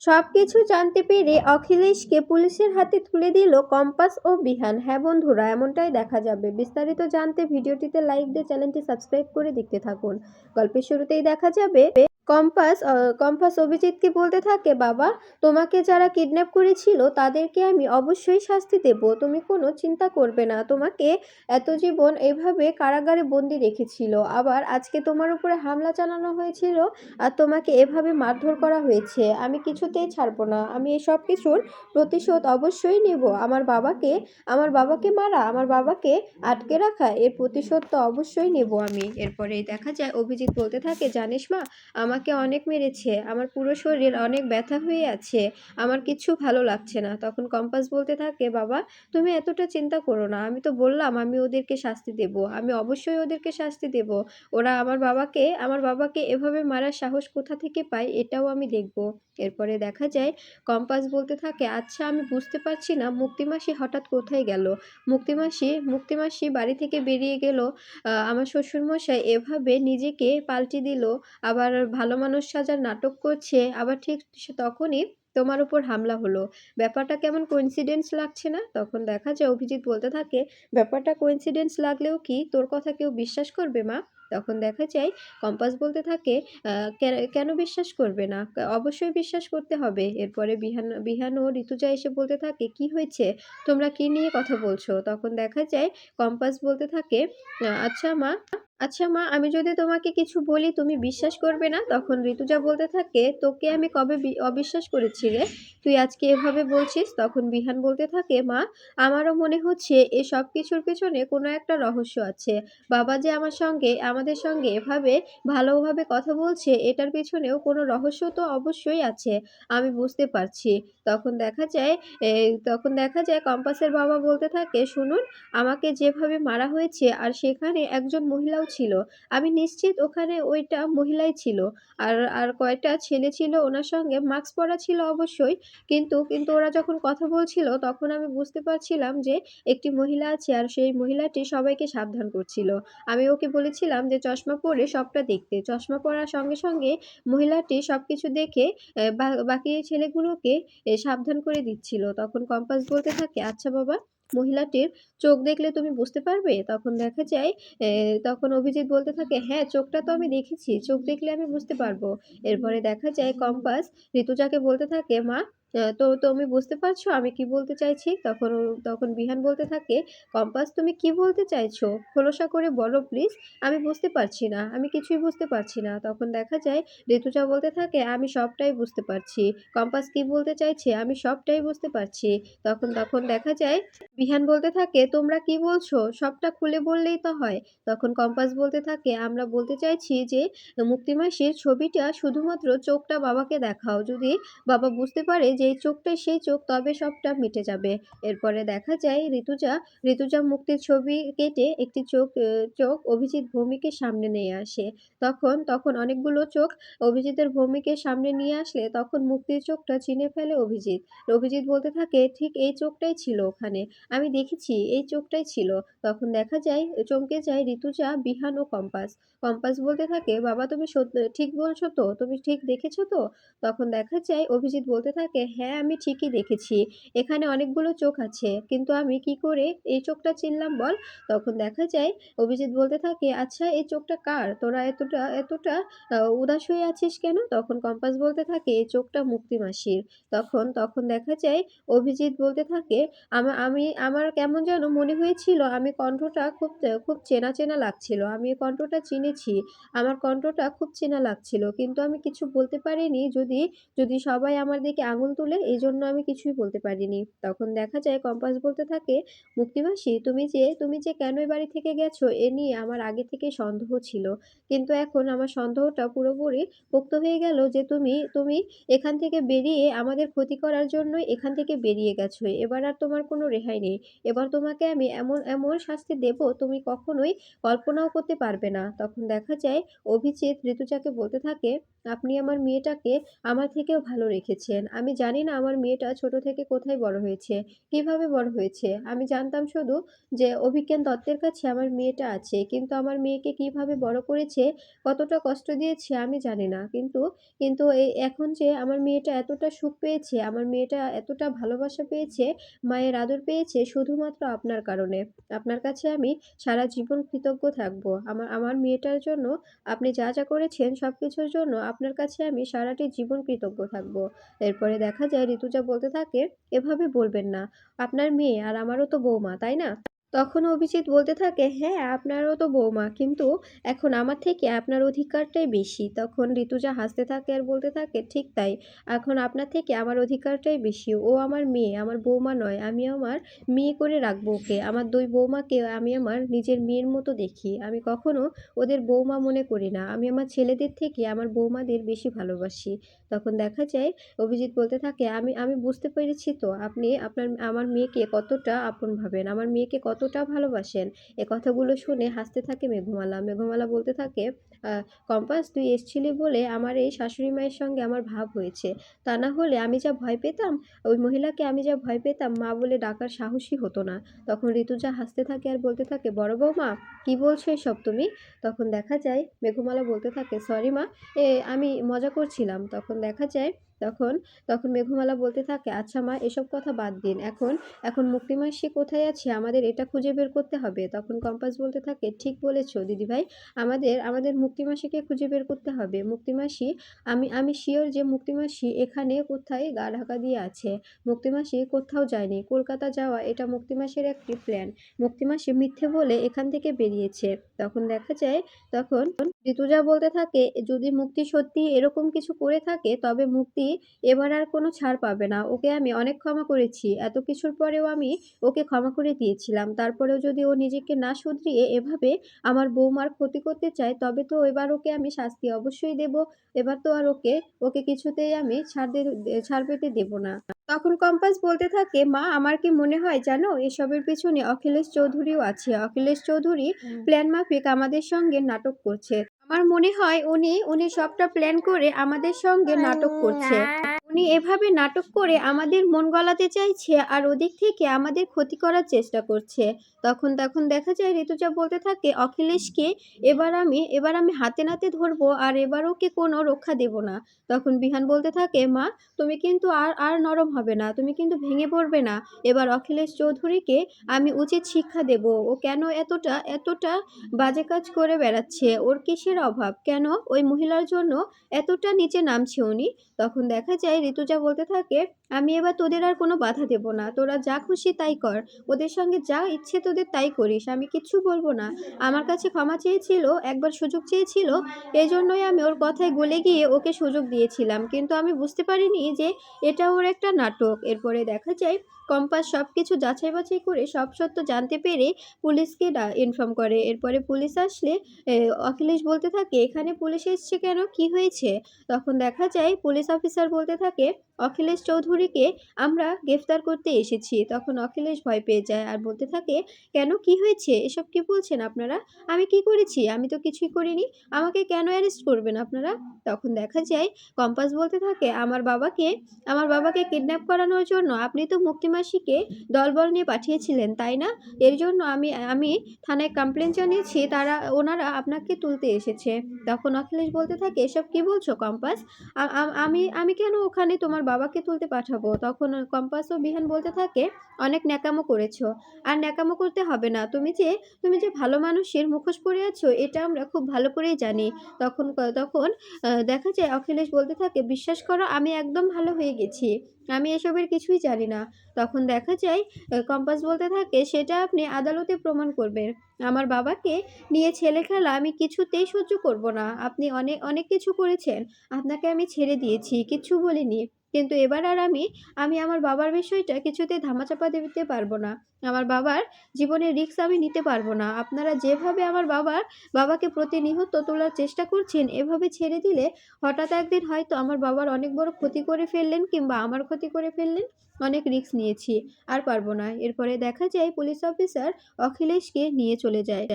সবকিছু জানতে পেরে অখিলেশকে পুলিশের হাতে তুলে দিল কম্পাস ও বিহান। হ্যাঁ বন্ধুরা, এমনটাই দেখা যাবে। বিস্তারিত জানতে ভিডিওটিতে লাইক দিয়ে চ্যানেলটি সাবস্ক্রাইব করে দেখতে থাকুন। গল্পের শুরুতেই দেখা যাবে কম্পাস অভিজিৎকে বলতে থাকে, বাবা, তোমাকে যারা কিডন্যাপ করেছিল তাদেরকে আমি অবশ্যই শাস্তি দেব। তুমি কোনো চিন্তা করবে না। তোমাকে এত জীবন এভাবে কারাগারে বন্দি রেখেছিল, আবার আজকে তোমার উপরে হামলা চালানো হয়েছিল, আর তোমাকে এভাবে মারধর করা হয়েছে। আমি কিছুতেই ছাড়বো না। আমি এই সব কিছুর প্রতিশোধ অবশ্যই নেব। আমার বাবাকে মারা, আমার বাবাকে আটকে রাখা, এর প্রতিশোধ তো অবশ্যই নেব আমি। এরপরেই দেখা যায় অভিজিৎ বলতে থাকে, জানিস মা, আমাকে অনেক মেরেছে, আমার পুরো শরীর অনেক ব্যথা হয়ে আছে, আমার কিচ্ছু ভালো লাগছে না। তখন কম্পাস বলতে থাকে, বাবা, তুমি এতটা চিন্তা করো না। আমি তো বললাম আমি ওদেরকে শাস্তি দেব, আমি অবশ্যই ওদেরকে শাস্তি দেব। ওরা আমার বাবাকে এভাবে মারার সাহস কোথা থেকে পায়, এটাও আমি দেখব। এরপরে দেখা যায় কম্পাস বলতে থাকে, আচ্ছা, আমি বুঝতে পারছি না মুক্তিমাসি হঠাৎ কোথায় গেল। মুক্তিমাসি বাড়ি থেকে বেরিয়ে গেল, আমার শ্বশুরমশাই এভাবে নিজেকে পাল্টে দিল, আবার ভালো মানুষ সাজার নাটক করছে, আবার ঠিক তখনই তোমার উপর হামলা হলো। ব্যাপারটা কেমন কোইন্সিডেন্স লাগছে না? তখন দেখা যায় অভিজিৎ বলতে থাকে, ব্যাপারটা কোইন্সিডেন্স লাগলেও কি তোর কথা কেউ বিশ্বাস করবে মা? তখন দেখা যায় কম্পাস বলতে থাকে, কেন বিশ্বাস করবে না? অবশ্যই বিশ্বাস করতে হবে। এরপরে বিহান ও ঋতুজা এসে বলতে থাকে, কি হয়েছে? তোমরা কি নিয়ে কথা বলছো? তখন দেখা যায় কম্পাস বলতে থাকে, আচ্ছা মা, আমি যদি তোমাকে কিছু বলি তুমি বিশ্বাস করবে না? তখন ঋতুজা বলতে থাকে, তোকে আমি কবে অবিশ্বাস করেছি রে? তুই আজকে এভাবে বলছিস? তখন বিহান বলতে থাকে, মা, আমারও মনে হচ্ছে এ সব কিছুর পেছনে কোনো একটা রহস্য আছে। বাবা যে আমাদের সঙ্গে এভাবে ভালোভাবে কথা বলছে, এটার পেছনেও কোনো রহস্য তো অবশ্যই আছে। আমি বুঝতে পারছি। তখন দেখা যায় এ তখন দেখা যায় কম্পাসের বাবা বলতে থাকে, শুনুন, আমাকে যেভাবে মারা হয়েছে আর সেখানে একজন মহিলাও ছিল। আমি নিশ্চিত ওখানে ওইটা মহিলাই ছিল। আর কয়েকটা ছেলে ছিল ওনার সঙ্গে, মাস্ক পরা ছিল অবশ্যই। কিন্তু ওরা যখন কথা বলছিল তখন আমি বুঝতে পারছিলাম যে একটি মহিলা আছে, আর সেই মহিলাটি সবাইকে সাবধান করছিল। আমি ওকে বলেছিলাম যে চশমা পরে সবটা দেখতে। চশমা পরার সঙ্গে মহিলাটি সবকিছু দেখে বাকি ছেলেগুলোকে সাবধান করে দিচ্ছিল। তখন কম্পাস বলতে থাকে, আচ্ছা বাবা, মহিলাটির চোখ দেখলে তুমি বুঝতে পারবে? তখন দেখা যায় এ তখন অভিজিৎ বলতে থাকে, হ্যাঁ, চোখটা তো আমি দেখেছি। চোখ দেখলে আমি বুঝতে পারবো। এরপরে দেখা যায় কম্পাস ঋতুজাকে বলতে থাকে, মা, তো তুমি বুঝতে পারছো আমি কি বলতে চাইছি? তখন বিহান বলতে থাকে, কম্পাস, তুমি কি বলতে চাইছো? খোলসা করে বলো প্লিজ। আমি বুঝতে পারছি না। আমি কিছুই বুঝতে পারছি না। তখন দেখা যায় ঋতুজা বলতে থাকে, আমি সবটাই বুঝতে পারছি। কম্পাস কি বলতে চাইছে আমি সবটাই বুঝতে পারছি। তখন দেখা যায় বিহান বলতে থাকে, তোমরা কি বলছো? সবটা খুলে বললেই তো হয়। তখন কম্পাস বলতে থাকে, আমরা বলতে চাইছি যে মুক্তিমাসির ছবিটা শুধুমাত্র চোখটা বাবাকে দেখাও। যদি বাবা বুঝতে পারে যে এই চোখটাই সেই চোখ, তবে সবটা মিটে যাবে। এরপরে দেখা যায় ঋতুজা মুক্তির ছবি কেটে একটি চোখ অভিজিৎ ভৌমিকের সামনে নিয়ে আসে। তখন অনেকগুলো চোখ অভিজিতের ভৌমিকের সামনে নিয়ে আসলে তখন মুক্তির চোখটা চিনে ফেলে অভিজিৎ। অভিজিৎ বলতে থাকে, ঠিক এই চোখটাই ছিল ওখানে। আমি দেখেছি এই চোখটাই ছিল। তখন দেখা যায় চমকে যায় ঋতুজা, বিহান ও কম্পাস। কম্পাস বলতে থাকে, বাবা, তুমি ঠিক বলছো তো? তুমি ঠিক দেখেছো তো? তখন দেখা যায় অভিজিৎ বলতে থাকে, হ্যাঁ, আমি ঠিকই দেখেছি। এখানে অনেকগুলো চোখ আছে, কিন্তু আমি কি করে এই চোখটা চিনলাম বল? তখন দেখা যায় অভিজিৎ বলতে থাকে, আচ্ছা, এই চোখটা কার? তোরা এতটা উদাস হয়ে আছিস কেন? তখন কম্পাস বলতে থাকে, এই চোখটা মুক্তি মাসির। তখন দেখা যায় অভিজিৎ বলতে থাকে, আমার কেমন যেন মনে হয়েছিল, আমি কণ্ঠটা খুব চেনা লাগছিল। আমি এই কণ্ঠটা চিনেছি। আমার কণ্ঠটা খুব চেনা লাগছিল। কিন্তু আমি কিছু বলতে পারিনি, যদি সবাই আমার দিকে আঙুল তুলে, এজন্য আমি কিছুই বলতে পারিনি। তখন দেখা যায় কম্পাস বলতে থাকে, মুক্তিমাসি, তুমি যে কেন এ বাড়ি থেকে গেছো এ নিয়ে আমার আগে থেকেই সন্দেহ ছিল। কিন্তু এখন আমার সন্দেহটা পুরোপুরি পোক্ত হয়ে গেল যে তুমি এখান থেকে বেরিয়ে আমাদের ক্ষতি করার জন্যই এখান থেকে বেরিয়ে গেছো। এবার আর তোমার কোনো রেহাই নেই। এবার তোমাকে আমি এমন শাস্তি দেব তুমি কখনোই কল্পনাও করতে পারবে না। তখন দেখা যায় অভিজিৎ ঋতুজাকে বলতে থাকে, আপনি আমার মেয়েটাকে আমার থেকেও ভালো রেখেছেন। আমি জানি না আমার মেয়েটা ছোট থেকে কোথায় বড় হয়েছে, কিভাবে বড় হয়েছে। আমি জানতাম শুধু যে অভিজ্ঞান দত্তের কাছে আমার মেয়েটা আছে। কিন্তু আমার মেয়েকে কিভাবে বড় করেছে, কতটা কষ্ট দিয়েছে আমি জানি না। কিন্তু এখন যে আমার মেয়েটা এতটা সুখ পেয়েছে, আমার মেয়েটা এতটা ভালোবাসা পেয়েছে, মায়ের আদর পেয়েছে শুধুমাত্র আপনার কারণে। আপনার কাছে আমি সারা জীবন কৃতজ্ঞ থাকবো। আমার আমার মেয়েটার জন্য আপনি যা, যা করেছেন সবকিছুর জন্য আপনার কাছে আমি সারাটি জীবন কৃতজ্ঞ থাকবো। এরপরে দেখা যায় ঋতুজা বলতে থাকে, "এভাবে বলবেন না। আপনার মেয়ে আর আমারও তো বৌমা, তাই না?" তখন অভিজিৎ বলতে থাকে, "হ্যাঁ, আপনারও তো বৌমা। কিন্তু এখন আমার থেকে আপনার অধিকারটাই বেশি।" তখন ঋতুজা হাসতে থাকে আর বলতে থাকে, "ঠিক তাই। এখন আপনার থেকে আমার অধিকারটাই বেশি। ও আমার মেয়ে, আমার বৌমা নয়। আমি আমার মেয়ে করে রাখবো ওকে। আমার ২ বৌমাকে আমি আমার নিজের মেয়ের মতো দেখি। আমি কখনো ওদের বৌমা মনে করি না। আমি আমার ছেলেদের থেকে আমার বৌমাদের বেশি ভালোবাসি।" তখন দেখা যায় অভিজিৎ বলতে থাকে, "আমি আমি বুঝতে পেরেছি তো আপনি আমার মেয়েকে কতটা আপন ভাবেন, আমার মেয়েকে কতটা ভালোবাসেন।" এ কথাগুলো শুনে হাসতে থাকে মেঘমালা। মেঘমালা বলতে থাকে, "আ কম্পাস, তুই এসছিলি বলে আমার এই শাশুড়ি মায়ের সঙ্গে আমার ভাব হয়েছে। তা না হলে আমি যা ভয় পেতাম, ওই মহিলাকে আমি যা ভয় পেতাম মা বলে ডাকার সাহসই হতো না।" তখন ঋতুজা হাসতে থাকে আর বলতে থাকে, "বড় বৌমা, কি বলছো এসব তুমি?" তখন দেখা যায় মেঘমালা বলতে থাকে, "সরি মা, আমি মজা করছিলাম।" তখন দেখা যায় তখন তখন মেঘমালা বলতে থাকে, "আচ্ছা মা, এসব কথা বাদ দিন। এখন মুক্তি মাসি কোথায় আছে? আমাদের এটা খুঁজে বের করতে হবে।" তখন কম্পাস বলতে থাকে, "ঠিক বলেছ দিদিভাই। আমাদের মুক্তি মাসিকে খুঁজে বের করতে হবে। মুক্তি মাসি, আমি সিওর যে মুক্তি মাসি এখানে কোথায় গা ঢাকা দিয়ে আছে। মুক্তি মাসি কোথাও যায়নি। কলকাতা যাওয়া এটা মুক্তি মাসির একটি প্ল্যান। মুক্তি মাসি মিথ্যে বলে এখান থেকে বেরিয়েছে।" তখন দেখা যায় তখন ঋতুজা বলতে থাকে, "যদি মুক্তি সত্যিই এরকম কিছু করে থাকে তবে মুক্তি এবার আর কোনো ছাড় পাবে না। ওকে আমি অনেক ক্ষমা করেছি। এত কিছুর পরেও আমি ওকে ক্ষমা করে দিয়েছিলাম। তারপরেও যদি ও নিজেকে না শুধরিয়ে এভাবে আমার বৌমার ক্ষতি করতে চায় তবে তো এবার ওকে আমি শাস্তি অবশ্যই দেব। এবার তো আর ওকে কিছুতেই আমি ছাড় পেতে দেব না।" তখন কম্পাস বলতে থাকে, "মা, আমার কি মনে হয় জানো, এসবের পেছনে অখিলেশ চৌধুরীও আছে। অখিলেশ চৌধুরী প্ল্যান মাফিক আমাদের সঙ্গে নাটক করছে। আমার মনে হয় উনি সবটা প্ল্যান করে আমাদের সঙ্গে নাটক করছে। উনি এভাবে নাটক করে আমাদের মন গলাতে চাইছে আর ওদিক থেকে আমাদের ক্ষতি করার চেষ্টা করছে।" তখন দেখা যায় ঋতুজা বলতে থাকে, "অখিলেশকে এবার আমি হাতে নাতে ধরবো আর এবার ওকে কোনো রক্ষা দেব না।" তখন বিহান বলতে থাকে, "মা, তুমি কিন্তু আর আর নরম হবে না। তুমি কিন্তু ভেঙে পড়বে না। এবার অখিলেশ চৌধুরীকে আমি উচিত শিক্ষা দেব। ও কেন এতটা বাজে কাজ করে বেড়াচ্ছে? ওর কিসের অভাব? কেন ওই মহিলার জন্য এতটা নিচে নামছে উনি?" তখন দেখা যায় ঋতুজা বলতে থাকে, "আমি এবার তোদের আর কোনো বাধা দেব না। তোরা যা খুশি তাই কর। ওদের সঙ্গে যা ইচ্ছে তোদের তাই করিস। আমি কিচ্ছু বলবো না। আমার কাছে ক্ষমা চেয়েছিল, একবার সুযোগ চেয়েছিল। এজন্যই আমি ওর কথায় গলে গিয়ে ওকে সুযোগ দিয়েছিলাম। কিন্তু আমি বুঝতে পারিনি যে এটা ওর একটা নাটক।" এরপরে দেখা যায় কম্পাস সবকিছু যাচাই বাছাই করে সব সত্য জানতে পেরে পুলিশকে ইনফর্ম করে। এরপরে পুলিশ আসলে এ অখিলেশ বলতে থাকে, "এখানে পুলিশ এসছে কেন? কি হয়েছে?" তখন দেখা যায় পুলিশ অফিসার বলতে থাকে, "অখিলেশ চৌধুরীকে আমরা গ্রেফতার করতে এসেছি।" তখন অখিলেশ ভয় পেয়ে যায় আর বলতে থাকে, "কেন, কি হয়েছে? এসব কি বলছেন আপনারা? আমি কি করেছি? আমি তো কিছুই করিনি। আমাকে কেন অ্যারেস্ট করবেন আপনারা?" তখন দেখা যায় কম্পাস বলতে থাকে, আমার বাবাকে কিডন্যাপ করানোর জন্য আপনি তো মুক্তি মাসিকে দলবল নিয়ে পাঠিয়েছিলেন, তাই না? এর জন্য আমি থানায় কমপ্লেন জানিয়েছি, ওনারা আপনাকে তুলতে এসেছে।" তখন অখিলেশ বলতে থাকে, "এসব কি বলছো কম্পাস? আ আ আমি আমি কেন ওখানে তোমার বাবাকে তুলতে পাঠাবো?" তখন কম্পাস ও বিহান বলতে থাকে, "অনেক ন্যাকামো করেছো। আর ন্যাকামো করতে হবে না। তুমি যে ভালো মানুষের মুখোশ পরে আছো এটা আমরা খুব ভালো করেই জানি।" তখন দেখা যায় অখিলেশ বলতে থাকে, "বিশ্বাস করো, আমি একদম ভালো হয়ে গেছি। আমি এসবের কিছুই জানি না।" তখন দেখা যায় কম্পাস বলতে থাকে, "সেটা আপনি আদালতে প্রমাণ করবেন। আমার বাবাকে নিয়ে ছেলেখেলা আমি কিছুতেই সহ্য করব না। আপনি অনেক কিছু করেছেন। আপনাকে আমি ছেড়ে দিয়েছি, কিচ্ছু বলিনি। কিন্তু এবার আর আমি আমার বাবার বিষয়টা কিছুতেই ধামাচাপা দিতে পারব না। আমার বাবার জীবনের রিস্ক আমি নিতে পারব না। আপনারা যেভাবে আমার বাবাকে প্রতিনিয়ত তোলার চেষ্টা করছেন, এভাবে ছেড়ে দিলে হঠাৎ একদিন হয়তো আমার বাবার অনেক বড় ক্ষতি করে ফেললেন কিংবা আমার ক্ষতি করে ফেললেন। অনেক রিস্ক নিয়েছি, আর পারব না।" এরপরে দেখা যায় পুলিশ অফিসার অখিলেশকে নিয়ে চলে যায়।